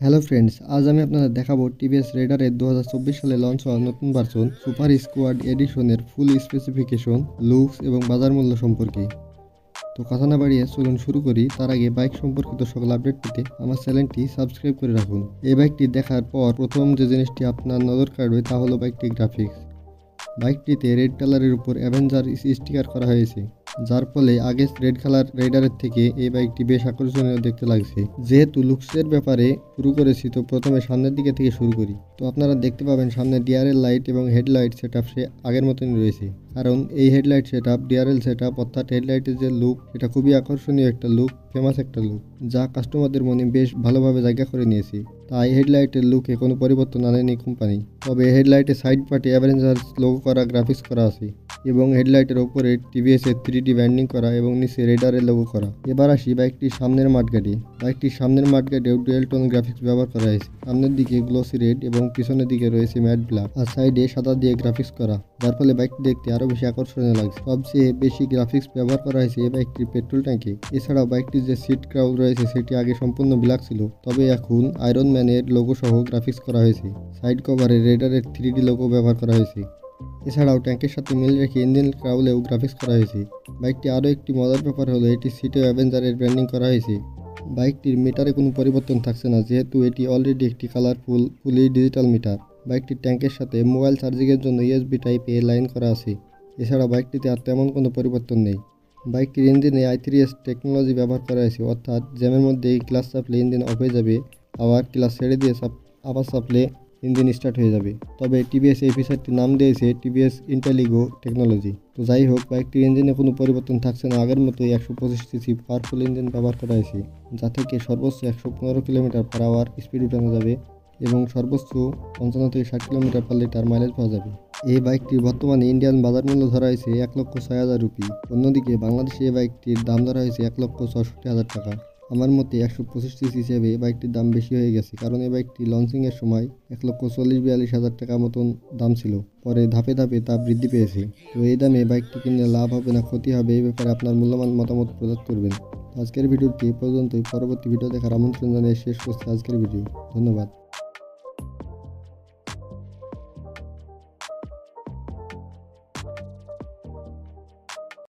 Hello friends, আজ আমি আপনাদের দেখাবো টিভিএস রেডারের 2024 সালে লঞ্চ হওয়া নতুন ভার্সন সুপার স্কোয়াড এডিশনের ফুল স্পেসিফিকেশন, লুকস এবং বাজার মূল্য সম্পর্কে। তো কথা না বাড়িয়ে চলুন শুরু করি। তার আগে বাইক সম্পর্কিত সকল আপডেট পেতে আমার চ্যানেলটি সাবস্ক্রাইব করে রাখুন। এই বাইকটি দেখার পর প্রথম যে জিনিসটি আপনার নজর কাড়বে তা হলো বাইকটির গ্রাফিক্স। বাইকটিতে রেড কালারের উপর অ্যাভেঞ্জার স্টিকার করা হয়েছে, যার ফলে আগের রেড কালার রাইডারের থেকে এই বাইকটি বেশ আকর্ষণীয় দেখতে লাগছে। যেহেতু লুকসের ব্যাপারে শুরু করেছি, তো প্রথমে সামনের দিকে থেকে শুরু করি। তো আপনারা দেখতে পাবেন সামনে ডিআরএল লাইট এবং হেডলাইট সেটআপ সে আগের মতনই রয়েছে, কারণ এই হেডলাইট সেটআপ ডিআরএল সেটআপ অর্থাৎ হেডলাইটের যে লুক, এটা খুবই আকর্ষণীয় একটা লুক, ফেমাস একটা লুক, যা কাস্টমারদের মনে বেশ ভালোভাবে জায়গা করে নিয়েছে। তাই হেডলাইটের লুকে কোনো পরিবর্তন আনেনি কোম্পানি। তবে হেডলাইটের সাইড পার্টে অ্যাভেঞ্জার্স লোগো করা গ্রাফিক্স করা আছে এবং হেডলাইটের ওপরে টিভিএস এর 3D ব্যান্ডিং করা এবং নিচে রেডারের লোগো করা। এবার আসি বাইকটির সামনের মাঠগাড়ি। বাইকটির সামনের মাঠগাড়িও ডুয়েল টোন গ্রাফিক্স ব্যবহার করা হয়েছে। সামনের দিকে গ্লোসি রেড এবং পিছনের দিকে রয়েছে ম্যাট ব্ল্যাক, আর সাইডে সাদা দিয়ে গ্রাফিক্স করা, যার ফলে বাইকটি দেখতে আরো বেশি আকর্ষণীয় লাগছে। সবচেয়ে বেশি গ্রাফিক্স ব্যবহার করা হয়েছে এই বাইকটির পেট্রোল ট্যাঙ্কে। এছাড়াও বাইকটির যে সিট ক্রাউড রয়েছে সেটি আগে সম্পূর্ণ ব্ল্যাক ছিল, তবে এখন আয়রন ম্যানের লোগো সহ গ্রাফিক্স করা হয়েছে। সাইড কভারে রেডারের 3D লোগো ব্যবহার করা হয়েছে। এছাড়াও ট্যাঙ্কের সাথে মিল রেখে ইঞ্জিন ক্রাউলেও গ্রাফিক্স করা হয়েছে। বাইকটি আরও একটি মজার ব্যাপার হলো এটি সিটে অ্যাভেঞ্জারের ব্র্যান্ডিং করা হয়েছে। বাইকটির মিটারে কোনো পরিবর্তন থাকছে না, যেহেতু এটি অলরেডি একটি কালারফুল ফুলি ডিজিটাল মিটার। বাইকটির ট্যাঙ্কের সাথে মোবাইল চার্জিংয়ের জন্য USB টাইপ এ লাইন করা আছে। এছাড়া বাইকটিতে আর তেমন কোনো পরিবর্তন নেই। বাইকটির ইঞ্জিনে i3S টেকনোলজি ব্যবহার করা হয়েছে, অর্থাৎ জ্যামের মধ্যে ক্লাচ চাপলে ইঞ্জিন অফ হয়ে যাবে, আবার ক্লাচ ছেড়ে দিয়ে আবার চাপলে ইঞ্জিন স্টার্ট হয়ে যাবে। তবে টিভিএস এই ফিচারটির নাম দিয়েছে টিভিএস ইন্টেলিগো টেকনোলজি। তো যাই হোক, বাইকটির ইঞ্জিনে কোনো পরিবর্তন থাকছে না, আগের মতোই 125cc পাওয়ারফুল ইঞ্জিন ব্যবহার করা হয়েছে, যা থেকে সর্বোচ্চ 115 কিলোমিটার/আওয়ার স্পিড উঠানো যাবে এবং সর্বোচ্চ 55 থেকে 60 কিলোমিটার/লিটার মাইলেজ পাওয়া যাবে। এই বাইকটির বর্তমানে ইন্ডিয়ান বাজার মূল্য ধরা হয়েছে 1,06,000 রুপি। অন্যদিকে বাংলাদেশে এই বাইকটির দাম ধরা হয়েছে 1,64,000 টাকা। আমার মতে 125cc হিসেবে বাইকটির দাম বেশি হয়ে গেছে, কারণ এই বাইকটি লঞ্চিংয়ের সময় 1,40,000-42,000 টাকা মতন দাম ছিল। পরে ধাপে ধাপে তা বৃদ্ধি পেয়েছে। তো এই দামে বাইকটি কিনলে লাভ হবে না ক্ষতি হবে, এই ব্যাপারে আপনার মূল্যবান মতামত প্রদান করবেন। আজকের ভিডিওটি এ পর্যন্তই। পরবর্তী ভিডিও দেখার আমন্ত্রণ জানিয়ে শেষ করছি আজকের ভিডিও। ধন্যবাদ।